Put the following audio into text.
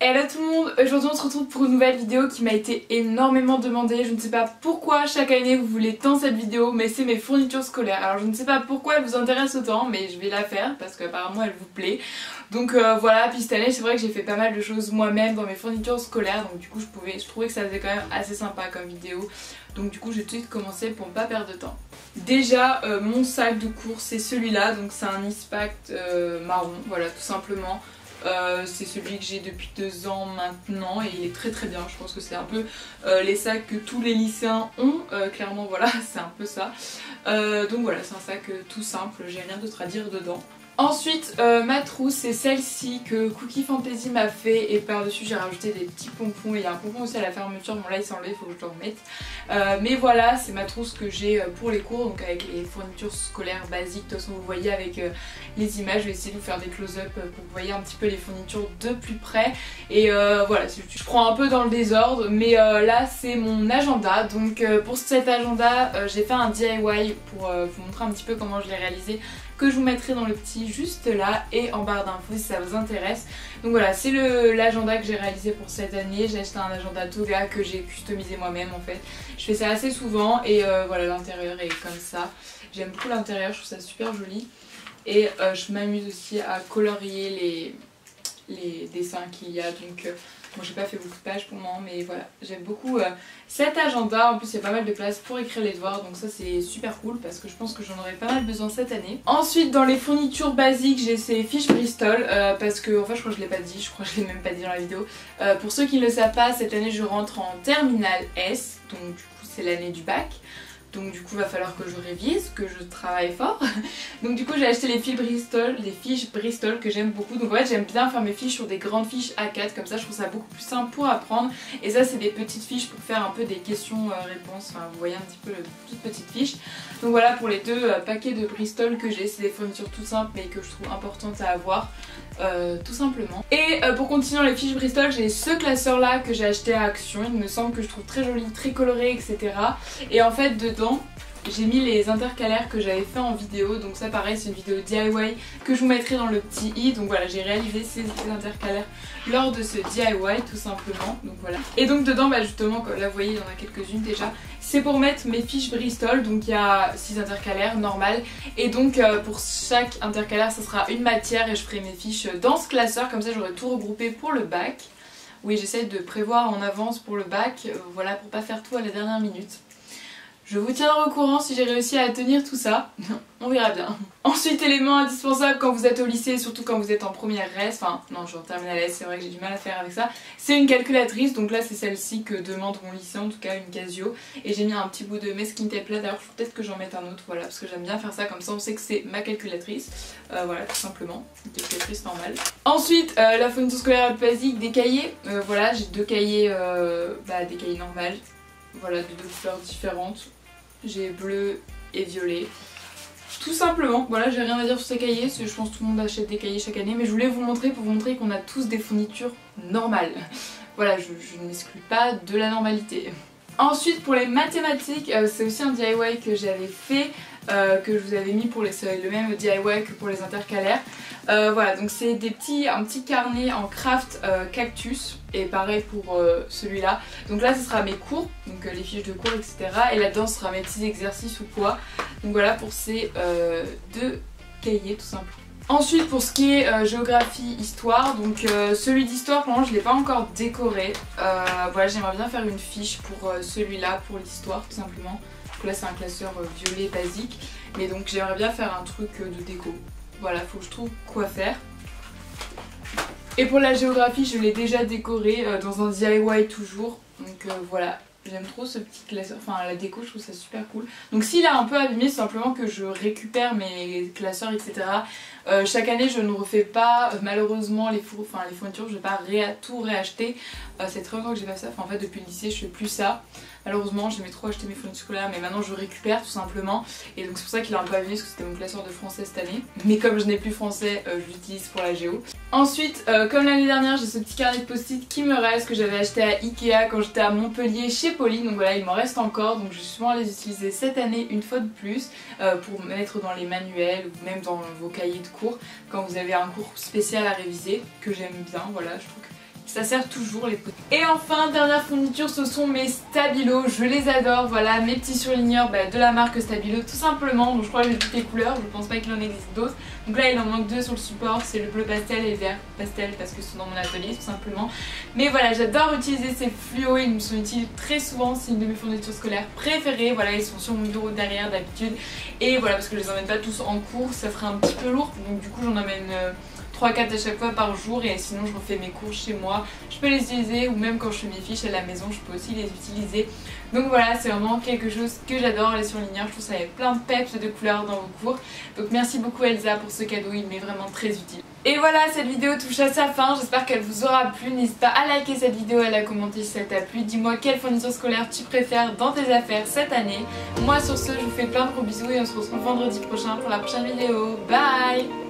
Hello tout le monde, aujourd'hui on se retrouve pour une nouvelle vidéo qui m'a été énormément demandée. Je ne sais pas pourquoi chaque année vous voulez tant cette vidéo, mais c'est mes fournitures scolaires. Alors je ne sais pas pourquoi elle vous intéresse autant, mais je vais la faire parce qu'apparemment elle vous plaît. Donc voilà, puis cette année c'est vrai que j'ai fait pas mal de choses moi-même dans mes fournitures scolaires, donc du coup je trouvais que ça faisait quand même assez sympa comme vidéo. Donc du coup j'ai tout de suite commencé pour ne pas perdre de temps. Déjà mon sac de cours c'est celui-là, donc c'est un Eastpak marron, voilà tout simplement. C'est celui que j'ai depuis 2 ans maintenant et il est très très bien. Je pense que c'est un peu les sacs que tous les lycéens ont, clairement voilà c'est un peu ça. Donc voilà, c'est un sac tout simple, j'ai rien d'autre à dire dedans. Ensuite ma trousse c'est celle-ci que Cookie Fantasy m'a fait et par dessus j'ai rajouté des petits pompons et il y a un pompon aussi à la fermeture, bon là il s'est enlevé, il faut que je le remette. Mais voilà, c'est ma trousse que j'ai pour les cours, donc avec les fournitures scolaires basiques. De toute façon vous voyez avec les images, je vais essayer de vous faire des close-up pour que vous voyez un petit peu les fournitures de plus près. Et voilà, je prends un peu dans le désordre, mais là c'est mon agenda. Donc pour cet agenda j'ai fait un DIY pour vous montrer un petit peu comment je l'ai réalisé, que je vous mettrai dans le petit juste là et en barre d'infos si ça vous intéresse. Donc voilà, c'est l'agenda que j'ai réalisé pour cette année. J'ai acheté un agenda Toga que j'ai customisé moi-même en fait. Je fais ça assez souvent et voilà, l'intérieur est comme ça. J'aime beaucoup l'intérieur, je trouve ça super joli. Et je m'amuse aussi à colorier les dessins qu'il y a. Donc bon, j'ai pas fait beaucoup de pages pour le moment, mais voilà, j'aime beaucoup cet agenda. En plus il y a pas mal de place pour écrire les devoirs, donc ça c'est super cool parce que je pense que j'en aurai pas mal besoin cette année. Ensuite dans les fournitures basiques j'ai ces fiches Bristol parce que, enfin je crois que je l'ai pas dit, je crois que je l'ai même pas dit dans la vidéo. Pour ceux qui ne le savent pas, cette année je rentre en terminale S, donc du coup c'est l'année du bac. Donc du coup va falloir que je révise, que je travaille fort. Donc du coup j'ai acheté les fiches Bristol que j'aime beaucoup. Donc en fait j'aime bien faire mes fiches sur des grandes fiches A4 comme ça, je trouve ça beaucoup plus simple pour apprendre. Et ça c'est des petites fiches pour faire un peu des questions-réponses, enfin vous voyez un petit peu les toutes petites fiches. Donc voilà pour les 2 paquets de Bristol que j'ai, c'est des fournitures tout simples mais que je trouve importantes à avoir. Tout simplement. Et pour continuer les fiches Bristol, j'ai ce classeur là que j'ai acheté à Action, il me semble que je trouve très joli, très coloré, etc. Et en fait dedans j'ai mis les intercalaires que j'avais fait en vidéo, donc ça pareil c'est une vidéo DIY que je vous mettrai dans le petit i. Donc voilà, j'ai réalisé ces intercalaires lors de ce DIY tout simplement, donc voilà. Et donc dedans bah justement, comme là vous voyez il y en a quelques-unes déjà, c'est pour mettre mes fiches Bristol. Donc il y a 6 intercalaires normal et donc pour chaque intercalaire ça sera une matière et je ferai mes fiches dans ce classeur, comme ça j'aurai tout regroupé pour le bac. Oui, j'essaie de prévoir en avance pour le bac, voilà, pour pas faire tout à la dernière minute. Je vous tiendrai au courant si j'ai réussi à tenir tout ça, on verra bien. Ensuite, élément indispensable quand vous êtes au lycée, surtout quand vous êtes en première S, enfin non je suis en terminale S, c'est vrai que j'ai du mal à faire avec ça, c'est une calculatrice. Donc là c'est celle-ci que demande mon lycée, en tout cas une Casio. Et j'ai mis un petit bout de masking tape là, d'ailleurs peut-être que j'en mette un autre, voilà, parce que j'aime bien faire ça, comme ça on sait que c'est ma calculatrice. Voilà tout simplement, une calculatrice normale. Ensuite la fourniture scolaire basique, des cahiers, voilà j'ai 2 cahiers, des cahiers normaux, voilà de 2 couleurs différentes. J'ai bleu et violet. Tout simplement, voilà, j'ai rien à dire sur ces cahiers, je pense que tout le monde achète des cahiers chaque année, mais je voulais vous montrer pour vous montrer qu'on a tous des fournitures normales. Voilà, je n'exclus pas de la normalité. Ensuite pour les mathématiques, c'est aussi un DIY que j'avais fait, que je vous avais mis pour le même DIY que pour les intercalaires. Voilà, donc c'est un petit carnet en craft cactus, et pareil pour celui-là. Donc là ce sera mes cours, donc les fiches de cours etc. Et là-dedans ce sera mes petits exercices ou quoi. Donc voilà pour ces 2 cahiers tout simplement. Ensuite pour ce qui est géographie, histoire, donc celui d'histoire pour le moment je ne l'ai pas encore décoré. Voilà, j'aimerais bien faire une fiche pour celui-là, pour l'histoire tout simplement. Donc là c'est un classeur violet basique, mais donc j'aimerais bien faire un truc de déco. Voilà, faut que je trouve quoi faire. Et pour la géographie je l'ai déjà décoré dans un DIY toujours, donc voilà. J'aime trop ce petit classeur, enfin la déco je trouve ça super cool. Donc s'il est un peu abîmé c'est simplement que je récupère mes classeurs etc. Chaque année je ne refais pas malheureusement les fournitures, je ne vais pas tout réacheter. C'est très longtemps que j'ai pas ça, enfin en fait depuis le lycée je fais plus ça. Malheureusement j'aimais trop acheter mes fournitures scolaires, mais maintenant je récupère tout simplement. Et donc c'est pour ça qu'il est un peu abîmé parce que c'était mon classeur de français cette année. Mais comme je n'ai plus français, je l'utilise pour la géo. Ensuite comme l'année dernière j'ai ce petit carnet de post-it qui me reste, que j'avais acheté à Ikea quand j'étais à Montpellier chez Pauline. Donc voilà, il m'en reste encore, donc je vais souvent les utiliser cette année une fois de plus pour mettre dans les manuels ou même dans vos cahiers de cours quand vous avez un cours spécial à réviser, que j'aime bien. Voilà, je trouve Ça sert toujours les pots. Et enfin, dernière fourniture, ce sont mes stabilos. Je les adore. Voilà, mes petits surligneurs de la marque Stabilo, tout simplement. Donc je crois que j'ai toutes les couleurs. Je pense pas qu'il en existe d'autres. Donc là, il en manque deux sur le support. C'est le bleu pastel et le vert pastel parce que c'est dans mon atelier, tout simplement. Mais voilà, j'adore utiliser ces fluos. Ils me sont utiles très souvent. C'est une de mes fournitures scolaires préférées. Voilà, ils sont sur mon bureau derrière d'habitude. Et voilà, parce que je les emmène pas tous en cours. Ça ferait un petit peu lourd. Donc du coup, j'en emmène 3-4 à chaque fois par jour, et sinon je refais mes cours chez moi. Je peux les utiliser, ou même quand je fais mes fiches à la maison, je peux aussi les utiliser. Donc voilà, c'est vraiment quelque chose que j'adore, les surligneurs. Je trouve ça avec plein de peps de couleurs dans vos cours. Donc merci beaucoup Elsa pour ce cadeau, il m'est vraiment très utile. Et voilà, cette vidéo touche à sa fin, j'espère qu'elle vous aura plu. N'hésite pas à liker cette vidéo, à la commenter si ça t'a plu. Dis-moi quelle fourniture scolaire tu préfères dans tes affaires cette année. Moi sur ce, je vous fais plein de gros bisous et on se retrouve vendredi prochain pour la prochaine vidéo. Bye!